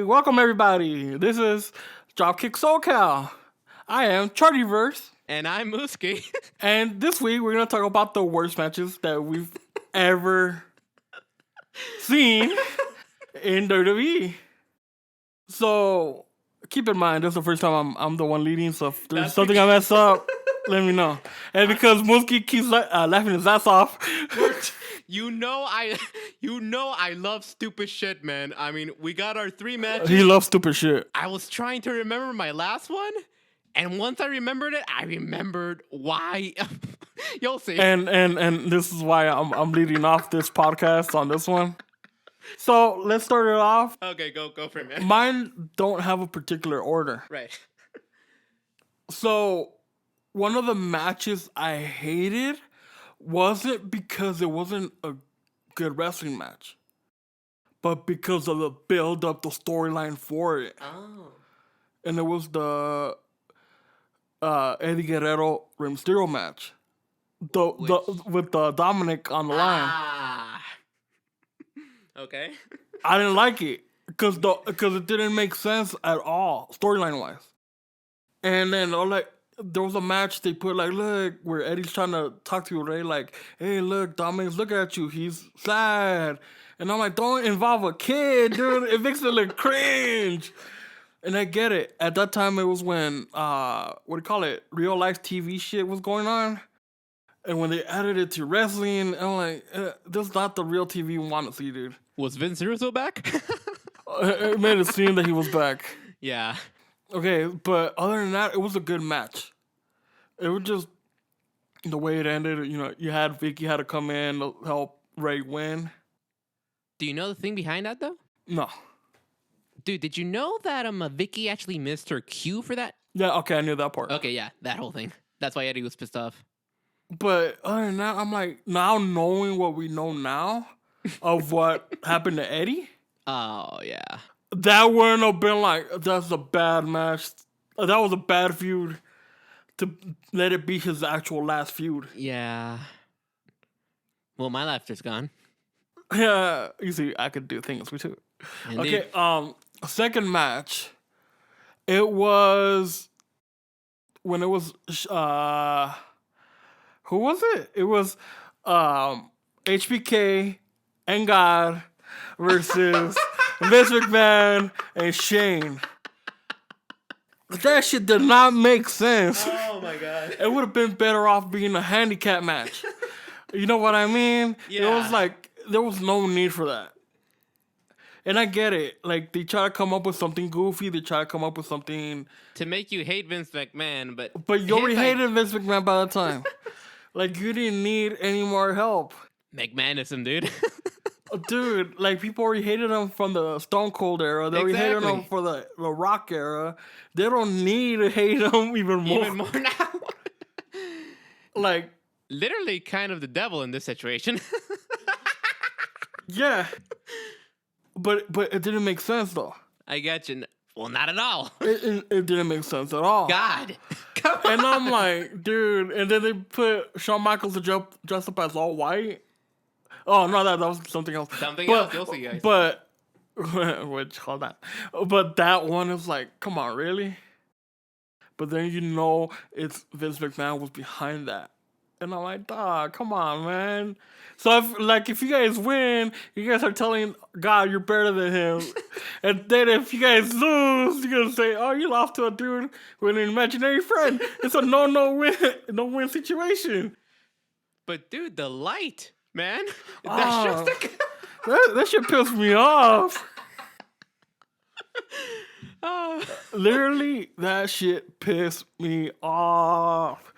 welcome everybody. This is Dropkick SoCal. I am Chartyverse. And I'm Mooski. And this week we're going to talk about the worst matches that we've ever seen in WWE. So keep in mind, this is the first time I'm the one leading, so if there's something I mess up, let me know. And because Mooski keeps laughing his ass off. You know I love stupid shit, man. I mean, we got our 3 matches. He loves stupid shit. I was trying to remember my last one, and once I remembered it, I remembered why. You'll see. And this is why I'm leading off this podcast on this one. So let's start it off. Okay, go for it, man. Mine don't have a particular order. Right. So one of the matches I hated wasn't because it wasn't a good wrestling match, but because of the build up, the storyline for it. Oh. And it was the Eddie Guerrero Rey Mysterio match. With Dominic on the line. Okay. I didn't like it because it didn't make sense at all storyline wise. And then there was a match they put look where Eddie's trying to talk to Ray hey look, Dominic's looking at you, he's sad. And I'm like, don't involve a kid, dude. It makes it look cringe. And I get it. At that time it was when real life TV shit was going on. And when they added it to wrestling, I'm like, this is not the real TV you want to see, dude. Was Vince Russo back? It made it seem that he was back. Yeah. Okay, but other than that, it was a good match. It was just the way it ended. You know, you had Vicky had to come in to help Ray win. Do you know the thing behind that, though? No. Dude, did you know that Vicky actually missed her cue for that? Yeah, okay, I knew that part. Okay, yeah, that whole thing. That's why Eddie was pissed off. But other than that, I'm like, now knowing what we know now of what happened to Eddie. Oh, yeah. That wouldn't have been that's a bad match. That was a bad feud to let it be his actual last feud. Yeah. Well, my laughter's gone. Yeah, you see, I could do things too. Indeed. Okay, second match. It was when it was who was it? It was HBK and God versus Vince McMahon and Shane. That shit did not make sense. Oh my god. It would have been better off being a handicap match. You know what I mean? Yeah. It was there was no need for that. And I get it. They try to come up with something goofy. They try to come up with something to make you hate Vince McMahon, but you already hated Vince McMahon by the time. You didn't need any more help. McMahonism, dude. Dude, people already hated him from the Stone Cold era. They already hated him for the Rock era. They don't need to hate him even more. Even more now. Literally kind of the devil in this situation. Yeah. But it didn't make sense, though. I get you. Well, not at all. It didn't make sense at all. God. Come on. And I'm like, dude. And then they put Shawn Michaels to dress up as all white. Oh, no, that was something else. Something else, you'll see, guys. But, hold on. But that one is come on, really? But then it's Vince McMahon was behind that. And I'm like, dog, come on, man. So if you guys win, you guys are telling God you're better than him. And then if you guys lose, you're gonna say, oh, you lost to a dude with an imaginary friend. It's a no win situation. But dude, the light, man. That shit pissed me off. Literally, that shit pissed me off.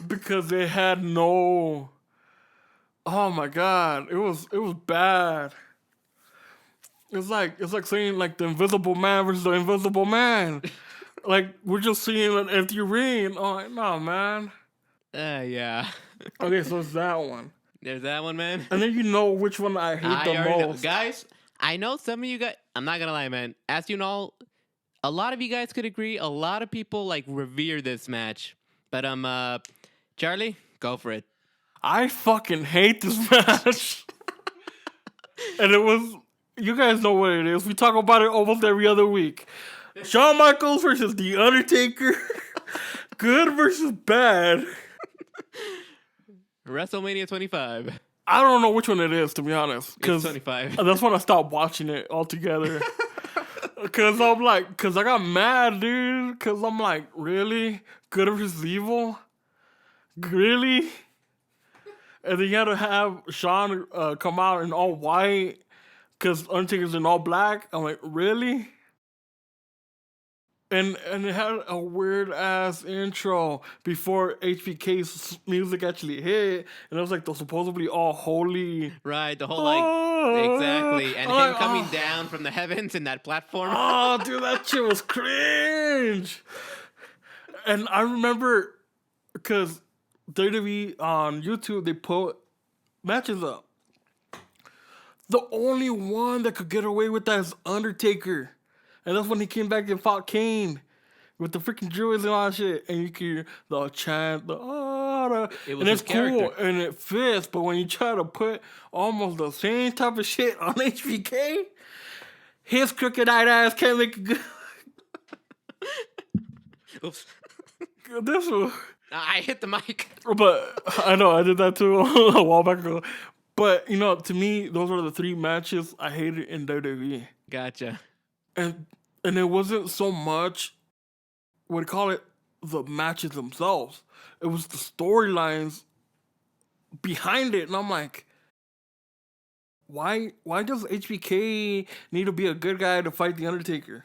Because they had no. Oh my god, it was bad. It's like saying the Invisible Man versus the Invisible Man. We're just seeing an empty ring. Oh no, man. Yeah. Okay, so it's that one. There's that one, man. And then you know which one I hate the most. Guys, I know some of you guys. I'm not gonna lie, man. As you know, a lot of you guys could agree. A lot of people revere this match. But Charlie, go for it. I fucking hate this match. And it was You guys know what it is. We talk about it almost every other week. Shawn Michaels versus The Undertaker. Good versus bad. WrestleMania 25. I don't know which one it is, to be honest. It's Because 25. that's when I stopped watching it altogether. Because I got mad, dude. Because I'm like, really? Good versus evil? Really? And then you had to have Shawn come out in all white because Undertaker's in all black. I'm like, really? And it had a weird ass intro before HBK's music actually hit, and it was like the supposedly all holy. Right, the whole like exactly, and him coming down from the heavens in that platform. Oh, dude, that shit was cringe. And I remember because WWE on YouTube they put matches up. The only one that could get away with that is Undertaker. And that's when he came back and fought Kane with the freaking druids and all that shit. And you can hear the chant, and it's cool and it fits. But when you try to put almost the same type of shit on HBK, his crooked-eyed ass can't make it good. Oops. This one. I hit the mic. But I know, I did that too a while back ago. But, to me, those are the three matches I hated in WWE. Gotcha. And it wasn't so much, what do you call it, the matches themselves. It was the storylines behind it. And I'm like, why does HBK need to be a good guy to fight The Undertaker?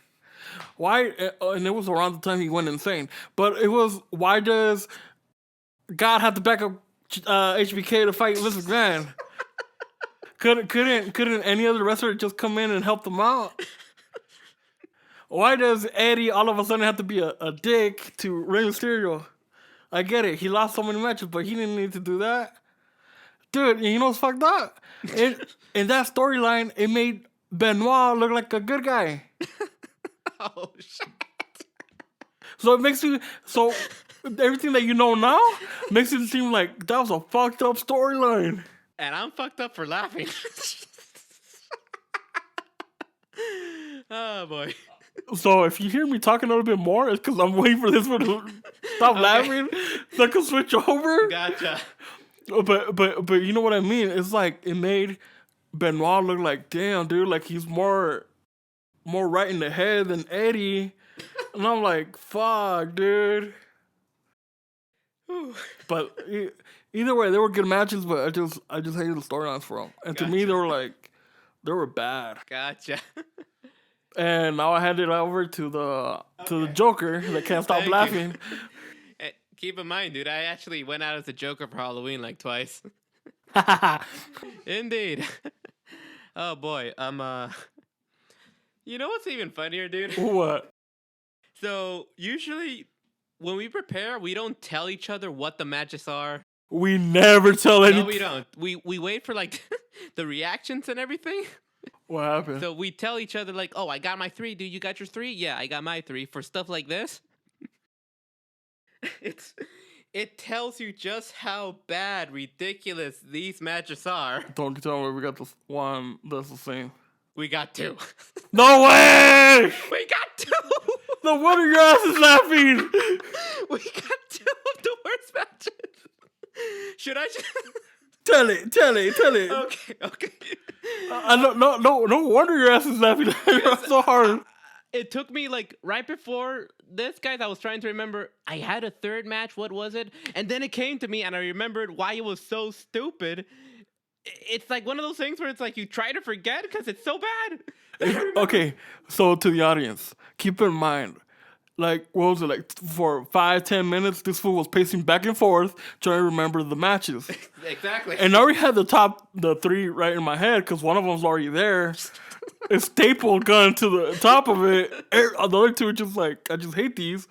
Why? And it was around the time he went insane. But it was, why does God have to back up HBK to fight Vince McMahon? Couldn't any other wrestler just come in and help them out? Why does Eddie all of a sudden have to be a dick to Rey Mysterio? I get it. He lost so many matches, but he didn't need to do that. Dude, you know what's fucked up? In that storyline, it made Benoit look like a good guy. Oh, shit. So it makes you... So everything that you know now makes it seem like that was a fucked up storyline. And I'm fucked up for laughing. Oh, boy. So if you hear me talking a little bit more, it's because I'm waiting for this one to stop laughing so I can switch over. Gotcha. But you know what I mean? It's like it made Benoit look like, damn, dude, like he's more right in the head than Eddie. And I'm like, fuck, dude. But either way, they were good matches, but I just hated the storylines for them. And to me, they were bad. Gotcha. And now I hand it over to the Joker that can't stop laughing. Keep in mind, dude, I actually went out as a Joker for Halloween like twice. Indeed. Oh boy. You know what's even funnier, dude? What? So usually when we prepare, we don't tell each other what the matches are. We never tell anything. No, we don't. We wait for like the reactions and everything. What happened? So we tell each other like, oh, I got my 3. Dude, you got your 3? Yeah, I got my 3. For stuff like this, it tells you just how bad, ridiculous these matches are. Don't tell me we got this one that's the same. We got 2. No way! We got 2! No wonder your ass is laughing! We got 2 of the worst matches. Should I just... Tell it. Okay. No wonder your ass is laughing so hard. It took me like right before this, guys. I was trying to remember. I had a third match. What was it? And then it came to me, and I remembered why it was so stupid. It's like one of those things where it's like you try to forget because it's so bad. Okay, so to the audience, keep in mind, like, what was it, like, for 5-10 minutes, this fool was pacing back and forth trying to remember the matches. Exactly. And I already had the 3 right in my head because one of them's already there. It's stapled gun to the top of it. The other 2 are just like, I just hate these.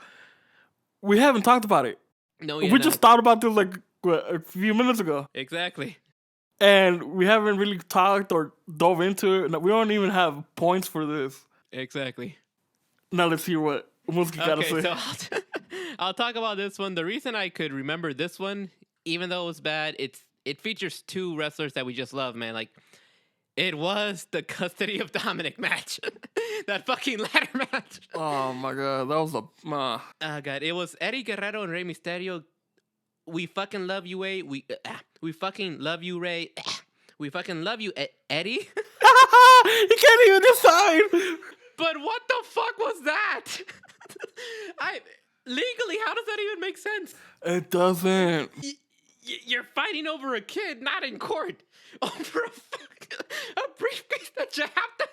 We haven't talked about it. No, we just thought about this like a few minutes ago. Exactly. And we haven't really talked or dove into it. We don't even have points for this. Exactly. Now let's hear what Muski gotta say. So I'll talk about this one. The reason I could remember this one, even though it was bad, it features 2 wrestlers that we just love, man. Like, It was the custody of Dominic match. That fucking ladder match. Oh my god, that was a. Oh god, it was Eddie Guerrero and Rey Mysterio. We fucking love you, Ray. We fucking love you, Ray. We fucking love you, Eddie. He can't even decide. But what the fuck was that? Legally, how does that even make sense? It doesn't. You're fighting over a kid, not in court. Over a briefcase that you have to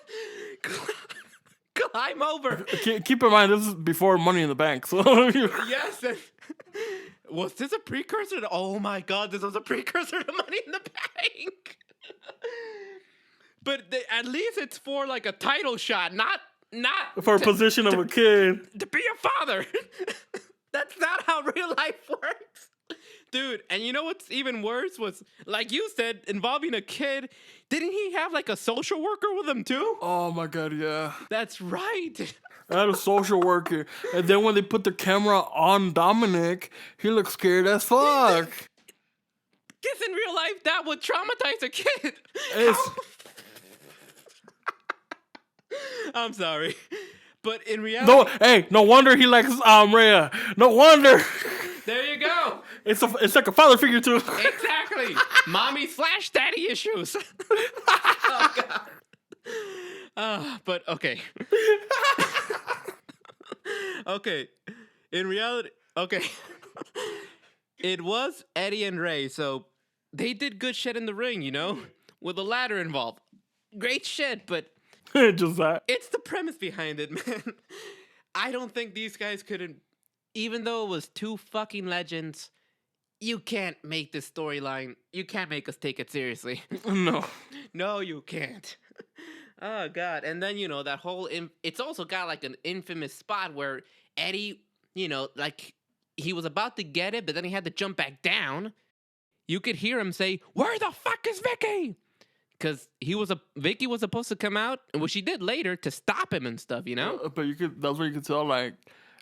climb over. Keep in mind, this is before Money in the Bank, so. Yes. Was this a precursor to? Oh my god, this was a precursor to Money in the Bank. But at least it's for like a title shot, not for a position of a kid. To be a father. That's not how real life works. Dude, and you know what's even worse was, like you said, involving a kid. Didn't he have like a social worker with him too? Oh my god, yeah. That's right. I had a social worker. And then when they put the camera on Dominic, he looked scared as fuck. Guess in real life, that would traumatize a kid. I'm sorry. But in reality... No wonder he likes Rhea. No wonder. There you go. It's like a father figure too. Exactly. Mommy/daddy issues. Oh, God. But okay. Okay. In reality, okay. It was Eddie and Ray, so they did good shit in the ring, you know? With a ladder involved. Great shit, but... Just that. It's the premise behind it, man. I don't think these guys couldn't... Even though it was two fucking legends, you can't make this storyline. You can't make us take it seriously. No. No, you can't. Oh, God. And then, you know, that whole... It's also got, like, an infamous spot where Eddie, you know, like, he was about to get it, but then he had to jump back down. You could hear him say, "Where the fuck is Vicky?" Because Vicky was supposed to come out, which she did later, to stop him and stuff, you know? But that's where you could tell, like,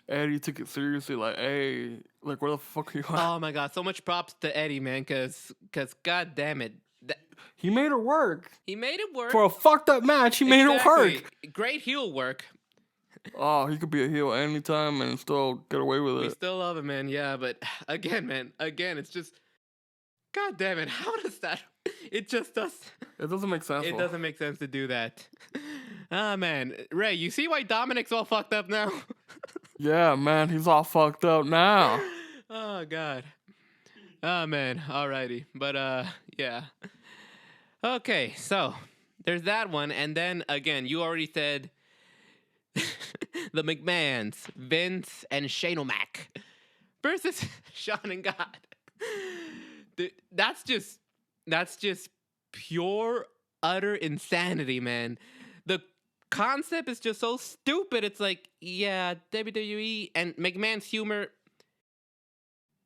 Eddie took it seriously. Like, hey, like, where the fuck are you at? Oh, my God. So much props to Eddie, man, because God damn it. He made it work. He made it work. For a fucked up match, he made it work. Great heel work. Oh, he could be a heel anytime and still get away with it. We still love him, man. Yeah, but again, it's just... God damn it. How does that... It just does... It doesn't make sense. It doesn't make sense to do that. Ah, man. Ray, you see why Dominic's all fucked up now? Yeah, man. He's all fucked up now. Oh, God. Oh, man. Alrighty. But, yeah. Okay, so there's that one. And then, again, you already said the McMahons, Vince and Shane O'Mac versus Sean and God. Dude, that's just pure, utter insanity, man. The concept is just so stupid. It's like, yeah, WWE and McMahon's humor.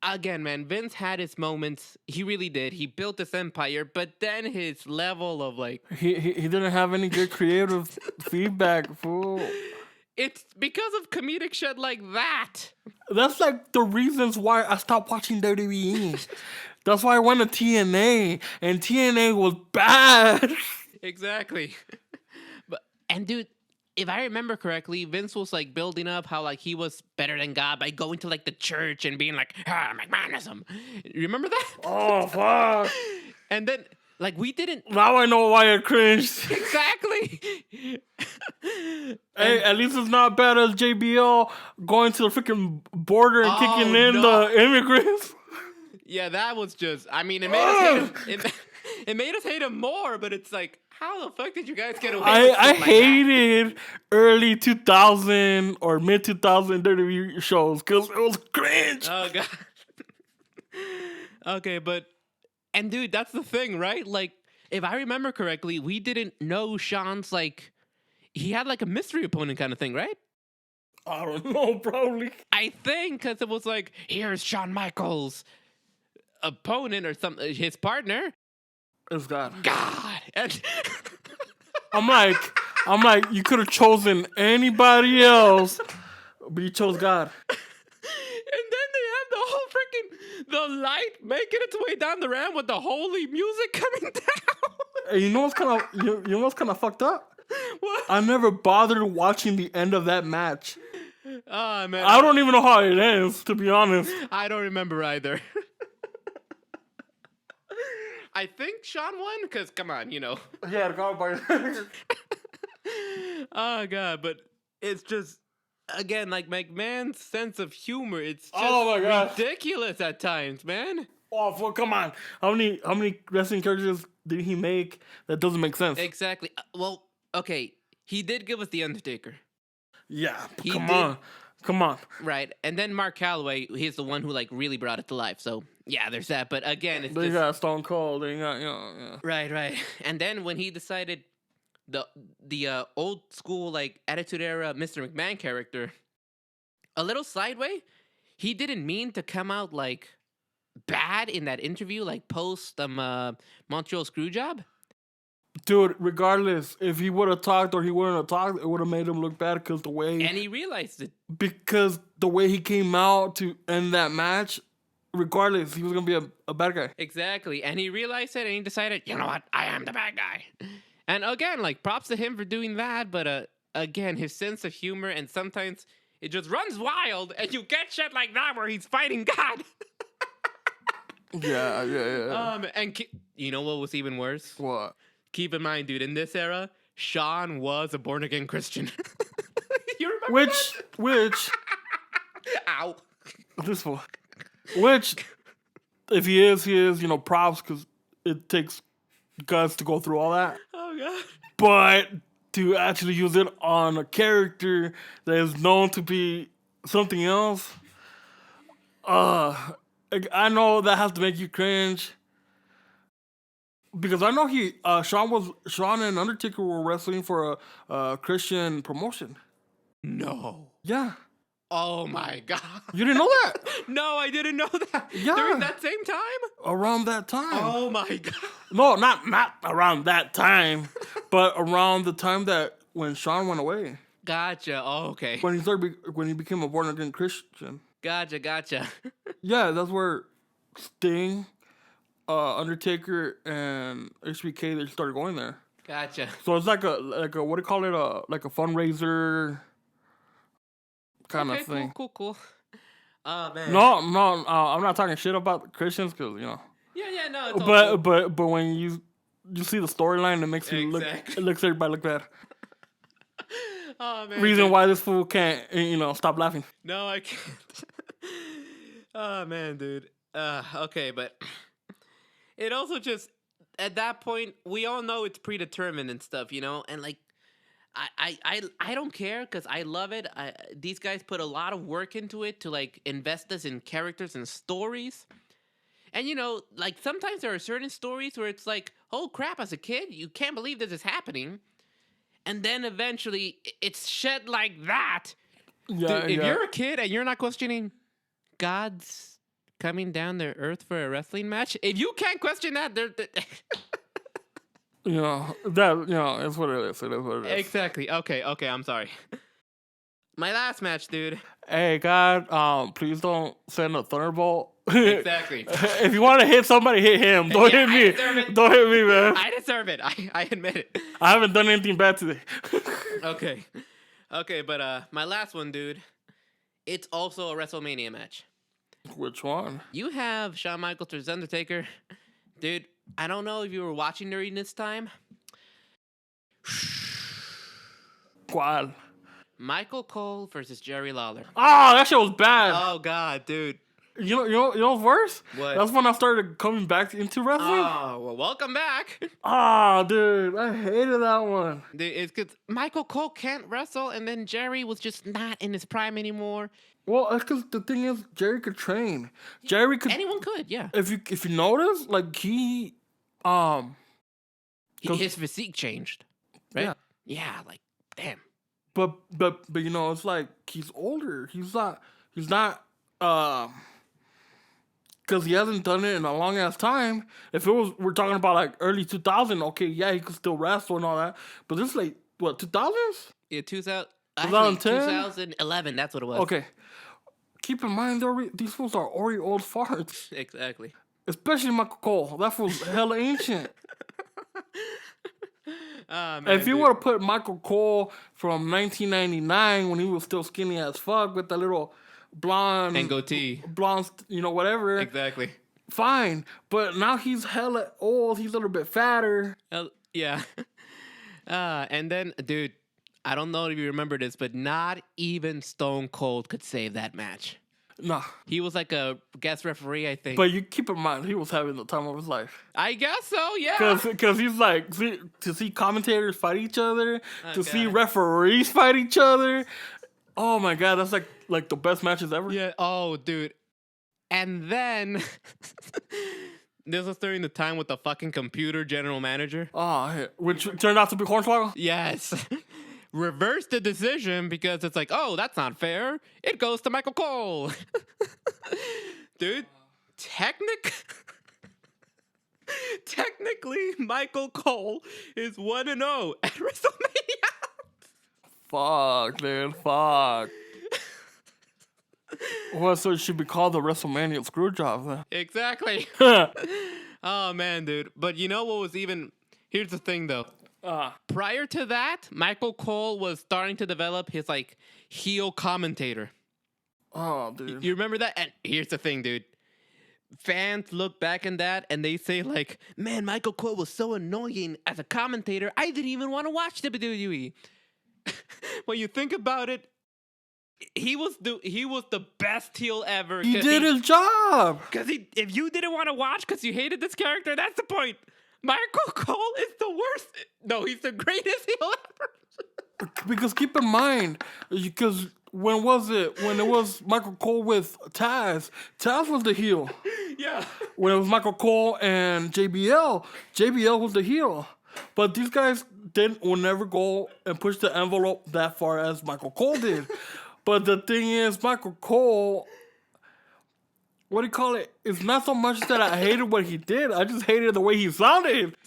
Again, man, Vince had his moments. He really did. He built this empire, but then his level of like... He didn't have any good creative feedback, fool. It's because of comedic shit like that. That's like the reasons why I stopped watching WWE. That's why I went to TNA, and TNA was bad. Exactly. And dude, if I remember correctly, Vince was like building up how like he was better than God by going to like the church and being like, McMahonism. Remember that? Oh, fuck. And then, like, we didn't... Now I know why I cringed. Exactly. Hey, at least it's not bad as JBL going to the freaking border and kicking in the immigrants. Yeah, that was just... I mean, it made us hate him. It made us hate him more, but it's like, how the fuck did you guys get away with I like hated that? early 2000 or mid 2000 WWE shows because it was cringe. Oh, God. Okay, but... And, dude, that's the thing, right? Like, if I remember correctly, we didn't know Sean's, like... He had, like, a mystery opponent kind of thing, right? I don't know, probably. I think, because it was like, here's Shawn Michaels' opponent or something, his partner. It's God. God. And I'm like, you could have chosen anybody else, but you chose God. And then they have the whole freaking, the light making its way down the ramp with the holy music coming down. And you know what's kind of you know what's kind of fucked up? What? I never bothered watching the end of that match. Oh man, I don't even know how it ends, to be honest. I don't remember either. I think Sean won because come on, you know. Yeah, the guy. Oh god, but it's just again like McMahon's sense of humor. It's just Oh my gosh. ridiculous at times, man. Oh, well, come on. How many wrestling characters did he make that doesn't make sense? Exactly. Well, okay, he did give us the Undertaker, Yeah, He come did- on. Come on. right? And then Mark Calloway, he's the one who like really brought it to life. So yeah, there's that. But again, it's They just got Stone Cold. They got, yeah. right. And then when he decided the old school like Attitude Era Mr. McMahon character, a little sideway, he didn't mean to come out like bad in that interview, like post Montreal Screwjob. Dude, regardless, if he would have talked or he wouldn't have talked, it would have made him look bad because the way he came out to end that match, regardless, he was gonna be a bad guy. Exactly. And he realized it and he decided, you know what, I am the bad guy. And again, like props to him for doing that, but again, his sense of humor and sometimes it just runs wild and you get shit like that where he's fighting God. Yeah. And you know what was even worse? What? Keep in mind, dude, in this era, Sean was a born-again Christian. You remember Which, Ow. this one. Which, if he is, props, because it takes guts to go through all that. Oh, God. But to actually use it on a character that is known to be something else, I know that has to make you cringe. Because I know Sean and Undertaker were wrestling for a Christian promotion. No. Yeah. Oh, my God. You didn't know that? No, I didn't know that. Yeah. During that same time? Around that time. Oh, my God. No, not around that time, but around the time that when Sean went away. Gotcha. Oh, okay. When he became a born again Christian. Gotcha. Yeah, that's where Sting, Undertaker, and HBK they started going there. Gotcha. So it's like a what do you call it? Like a fundraiser kind of thing. Cool. Oh man. No, I'm not talking shit about Christians because Yeah, no. It's all cool. but when you see the storyline, it makes you Exactly. it looks everybody look bad. Oh man. Reason why this fool can't stop laughing. No, I can't. Oh man, dude. Okay, but it also just at that point we all know it's predetermined and stuff, and like I don't care because I love it. These guys put a lot of work into it to like invest us in characters and stories. And like sometimes there are certain stories where it's like, oh crap, as a kid, you can't believe this is happening. And then eventually it's shit like that. Yeah, Dude, if you're a kid and you're not questioning God's coming down to earth for a wrestling match, if you can't question that, it's what it is. It is what it is. Exactly. Okay, I'm sorry. My last match, dude. Hey, God, please don't send a thunderbolt. Exactly. If you want to hit somebody, hit him. Don't hit me. Don't hit me, man. I deserve it. I admit it. I haven't done anything bad today. Okay, but my last one, dude. It's also a WrestleMania match. Which one? You have Shawn Michaels versus Undertaker. Dude, I don't know if you were watching during this time. ¿Cuál? Michael Cole versus Jerry Lawler. Oh, that shit was bad. Oh God, dude. You know what's worse? What? That's when I started coming back into wrestling. Oh, well, welcome back. Oh, dude, I hated that one. Dude, it's because Michael Cole can't wrestle, and then Jerry was just not in his prime anymore. Well, that's because the thing is, Jerry could train. Anyone could, yeah. If you notice, like his physique changed, right? Yeah, like damn. But it's like he's older. He's not because he hasn't done it in a long ass time. If we're talking about like early 2000, okay, yeah, he could still wrestle and all that. But this is like what 2000s? Yeah, 2010? 2011. That's what it was. Okay, keep in mind these fools are already old farts. Exactly. Especially Michael Cole. That fool's hella ancient. Ah, man, If you dude. would have put Michael Cole from 1999 when he was still skinny as fuck with the little blonde And goatee. blonde, whatever, Exactly. fine. But now he's hella old. He's a little bit fatter. Yeah. And then, dude, I don't know if you remember this, but not even Stone Cold could save that match. Nah. He was like a guest referee, I think. But you keep in mind, he was having the time of his life. I guess so, yeah. Because he's like, to see commentators fight each other, to see God. referees fight each other. Oh my God, that's like the best matches ever. Yeah. Oh, dude. And then this was during the time with the fucking computer general manager. Oh, yeah. Which turned out to be Hornswoggle? Yes. Reverse the decision because it's like, oh, that's not fair. It goes to Michael Cole. Dude, technically, Michael Cole is 1-0 at WrestleMania. Fuck, dude. Fuck. Well, so it should be called the WrestleMania Screwjob then. Exactly. Oh, man, dude. But you know what was even... Here's the thing, though. Prior to that, Michael Cole was starting to develop his, like, heel commentator. Oh, dude. You remember that? And here's the thing, dude. Fans look back in that and they say, like, man, Michael Cole was so annoying as a commentator, I didn't even want to watch WWE. When you think about it, he was the best heel ever. He did his job. Because if you didn't want to watch because you hated this character, that's the point. Michael Cole is the worst. No, he's the greatest heel ever. Because keep in mind, because when was it? When it was Michael Cole with Taz, Taz was the heel. Yeah. When it was Michael Cole and JBL, JBL was the heel. But these guys will never go and push the envelope that far as Michael Cole did. But the thing is, Michael Cole, what do you call it? It's not so much that I hated what he did. I just hated the way he sounded.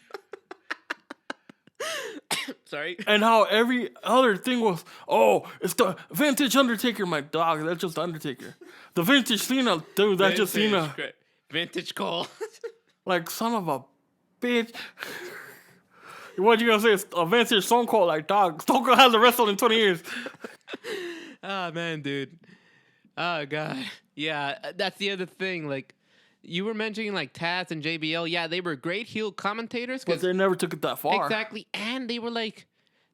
Sorry. And how every other thing was, oh, it's the vintage Undertaker. My dog, that's just Undertaker. The vintage Cena, dude, that's just Cena. Great. Vintage Cole. Like, son of a bitch. What you gonna say? It's a vintage Stone Cold, like, dog. Stone Cold hasn't wrestled in 20 years. Oh, man, dude. Oh, God. Yeah, that's the other thing. Like, you were mentioning, like, Taz and JBL. Yeah, they were great heel commentators. But they never took it that far. Exactly. And they were, like,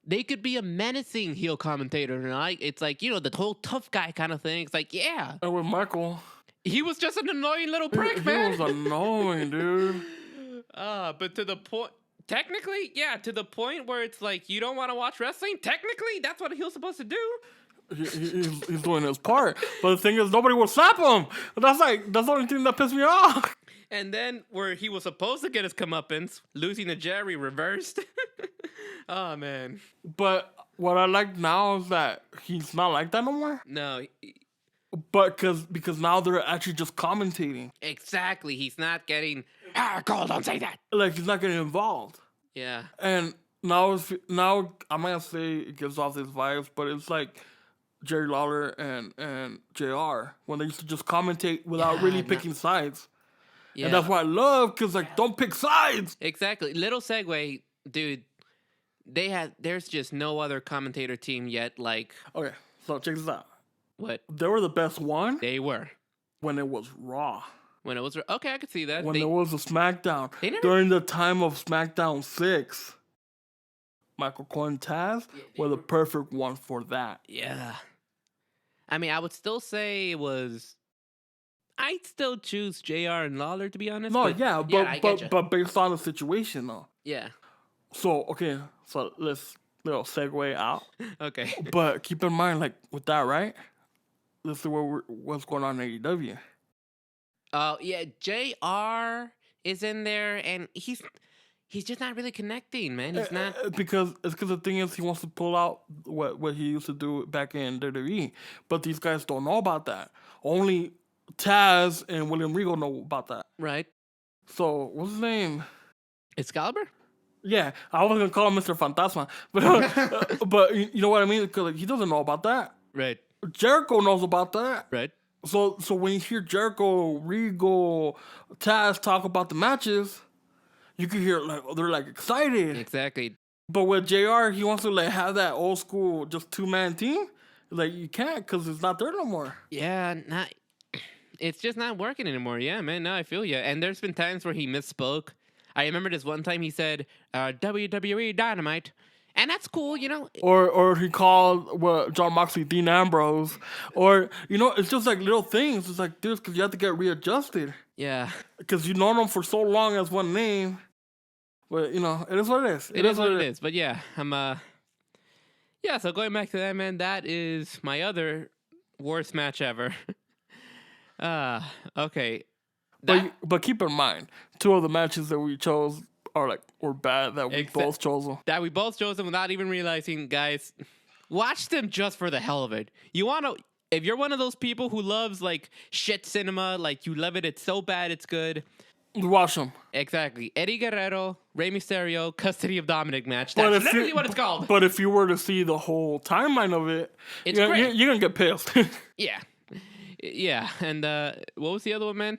they could be a menacing heel commentator. You know? It's like, the whole tough guy kind of thing. It's like, yeah. And with Michael, he was just an annoying little prick, man. He was annoying, dude. But to the point... Technically, yeah, to the point where it's like, you don't want to watch wrestling? Technically, that's what a heel's supposed to do. He's doing his part. But the thing is, nobody will slap him. That's the only thing that pissed me off. And then where he was supposed to get his comeuppance, losing to Jerry reversed. Oh, man. But what I like now is that he's not like that no more. No. But because now they're actually just commentating. Exactly. He's not getting, Cole, don't say that. Like, he's not getting involved. Yeah. And now I'm going to say it gives off these vibes, but it's like Jerry Lawler and JR when they used to just commentate without really picking sides. Yeah. And that's what I love, because, like, don't pick sides. Exactly. Little segue, dude. There's just no other commentator team yet, like... Okay, so check this out. What? They were the best one. They were. When it was Raw. When it was... Okay, I could see that. When there was a SmackDown. Never... During the time of SmackDown 6. Michael Cole and Taz were the perfect one for that. Yeah. I mean, I would still say it was... I'd still choose JR and Lawler, to be honest. No, but based on the situation, though. Yeah. So, okay, so let's little segue out. Okay. But keep in mind, like, with that, right? Let's see what's going on in AEW. Oh, yeah, JR is in there, and he's just not really connecting, man. He's not... Because the thing is, he wants to pull out what he used to do back in WWE. But these guys don't know about that. Only Taz and William Regal know about that. Right. So, what's his name? Excalibur? Yeah, I was going to call him Mr. Fantasma. But you know what I mean? Because he doesn't know about that. Right. Jericho knows about that. Right. So when you hear Jericho, Regal, Taz talk about the matches, you could hear like they're like excited. Exactly. But with JR, he wants to like have that old school just 2-man team. Like you can't because it's not there no more. Yeah, it's just not working anymore. Yeah, man. No, I feel you. And there's been times where he misspoke. I remember this one time he said WWE Dynamite, and that's cool, you know. Or he called John Moxley Dean Ambrose, or it's just like little things. It's like this because you have to get readjusted. Yeah, because you known him for so long as one name. But it is what it is. It is what it is. But yeah, yeah. So going back to that, man, that is my other worst match ever. Okay. But keep in mind, 2 of the matches that we chose were bad that we both chose them. That we both chose them without even realizing, guys. Watch them just for the hell of it. If you're one of those people who loves like shit cinema, like you love it, it's so bad it's good. Watch them. Exactly. Eddie Guerrero, Rey Mysterio, Custody of Dominic match. That's literally what it's called. But if you were to see the whole timeline of it, you're going to get pissed. Yeah. Yeah. And what was the other one, man?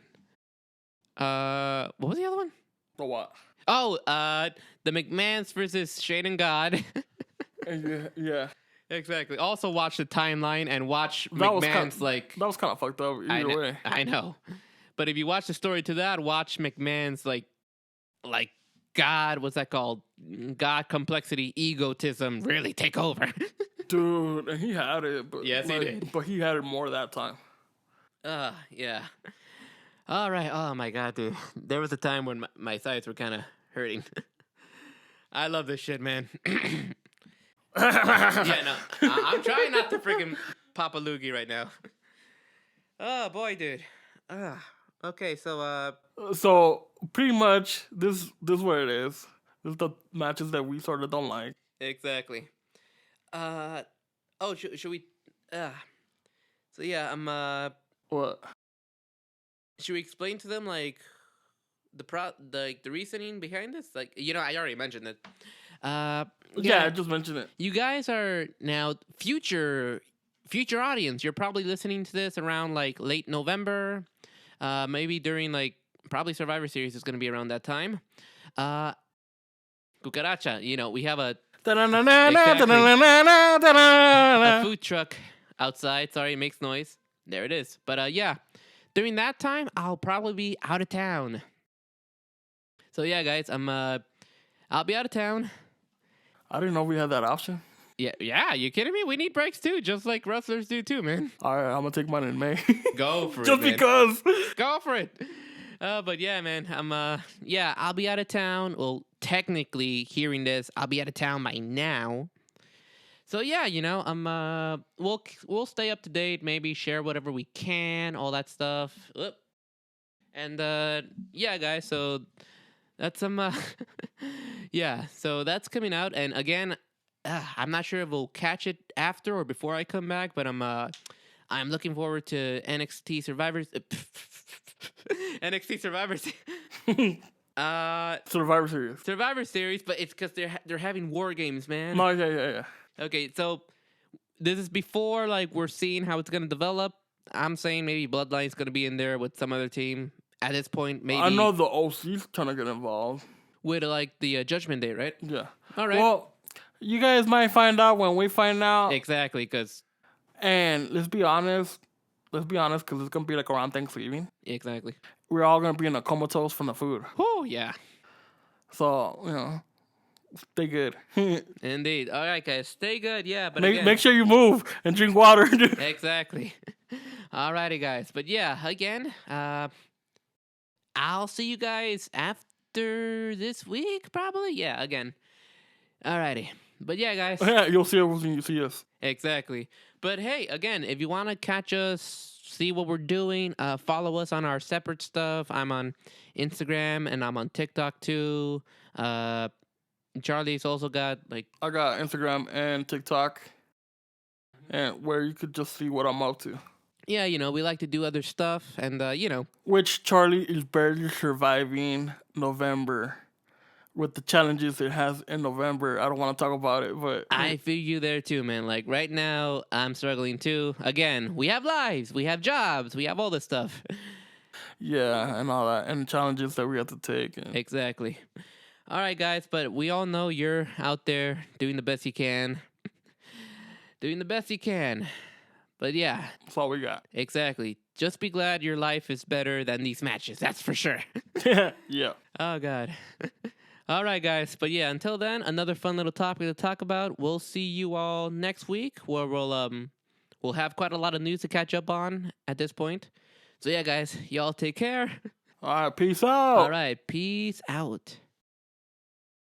What was the other one? The what? Oh, the McMahons versus Shane and God. Yeah. Exactly. Also watch the timeline and watch McMahon's that was kind of fucked up either way. I know. But if you watch the story to that, watch McMahon's like God, what's that called? God complexity, egotism really take over. Dude, and he had it. But yes, he did. But he had it more that time. Yeah. All right. Oh my God, dude. There was a time when my sides were kind of hurting. I love this shit, man. Yeah, no. I'm trying not to freaking pop a loogie right now. Oh boy, dude. Okay, so So pretty much this is what it is. This is the matches that we sort of don't like. Exactly. Should we? So yeah, What? Should we explain to them like the reasoning behind this? Like, I already mentioned it. Yeah, I just mentioned it. You guys are now future audience. You're probably listening to this around like late November, maybe during like probably Survivor Series is going to be around that time. Cucaracha, we have a food truck outside. Sorry, it makes noise. There it is. But yeah, during that time, I'll probably be out of town. So yeah, guys, I'll be out of town. I didn't know we had that option. Yeah, you kidding me? We need breaks too, just like wrestlers do too, man. All right, I'm gonna take mine in May. Go for it, just man. Because. Go for it. But yeah, man, I'll be out of town. Well, technically, hearing this, I'll be out of town by now. So yeah, we'll stay up to date, maybe share whatever we can, all that stuff. And yeah, guys, so that's yeah, so that's coming out, and again, I'm not sure if we'll catch it after or before I come back, but I'm looking forward to NXT Survivors. NXT Survivors. Survivor Series, but it's because they're having war games, man. No, yeah. Okay, so this is before like we're seeing how it's gonna develop. I'm saying maybe Bloodline's gonna be in there with some other team at this point. Maybe I know the OC's trying to get involved with like the Judgment Day, right? Yeah. All right. Well, you guys might find out when we find out. Exactly, and let's be honest, because it's gonna be like around Thanksgiving. Exactly. We're all gonna be in a comatose from the food. Oh yeah. So stay good. Indeed. All right, guys, stay good. Yeah, but make sure you move and drink water. Exactly. All righty, guys. But yeah, again, I'll see you guys after this week, probably. Yeah, again. All righty. But yeah, guys. Yeah, you'll see us when you see us. Exactly. But hey, again, if you want to catch us, see what we're doing, follow us on our separate stuff. I'm on Instagram and I'm on TikTok too. Charlie's also got I got Instagram and TikTok, and where you could just see what I'm up to. Yeah, we like to do other stuff, and Which Charlie is barely surviving November with the challenges it has in November. I don't want to talk about it, but I feel you there too, man. Like right now, I'm struggling too. Again, we have lives, we have jobs, we have all this stuff. Yeah, and all that, and the challenges that we have to take. Exactly. All right, guys, but we all know you're out there doing the best you can. Doing the best you can. But yeah, That's all we got. exactly. Just be glad your life is better than these matches. That's for sure. Yeah. Oh, God. All right, guys. But yeah, until then, another fun little topic to talk about. We'll see you all next week where we'll have quite a lot of news to catch up on at this point. So yeah, guys, y'all take care. All right. Peace out. All right, peace out.